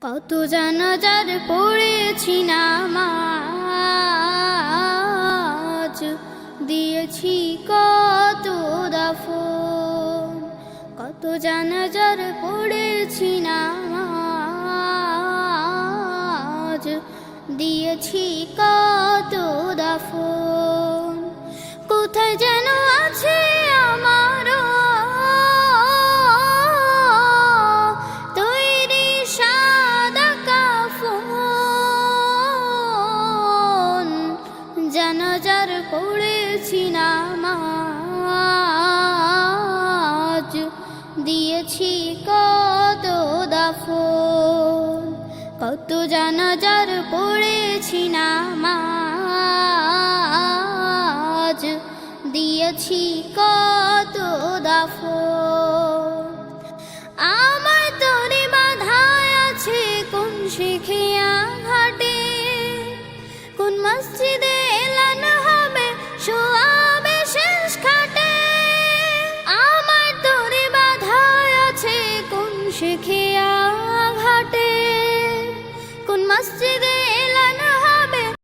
কত জানাজার পড়েছি নামাজ, দিয়েছি কত দাফন। কত জানাজার পড়েছি নামাজ, দিয়েছি কত দাফন। কোথায় যেন আছে আমার তৈরি সাদা কাফন। জানাজার পড়েছি নামাজ, দিয়েছি কত দাফন। কত জানাজার পড়েছি নামাজ, দিয়েছি কত দাফন। আমার তরি বাধায় আছে কোন শিখিয়া ঘাটে, কোন মসজিদে এলান হবে শোয়াবে শেষ খাটে। আমার তরি বাধায় আছে কোন শিখিয়া ঘাটে, কোন মসজিদে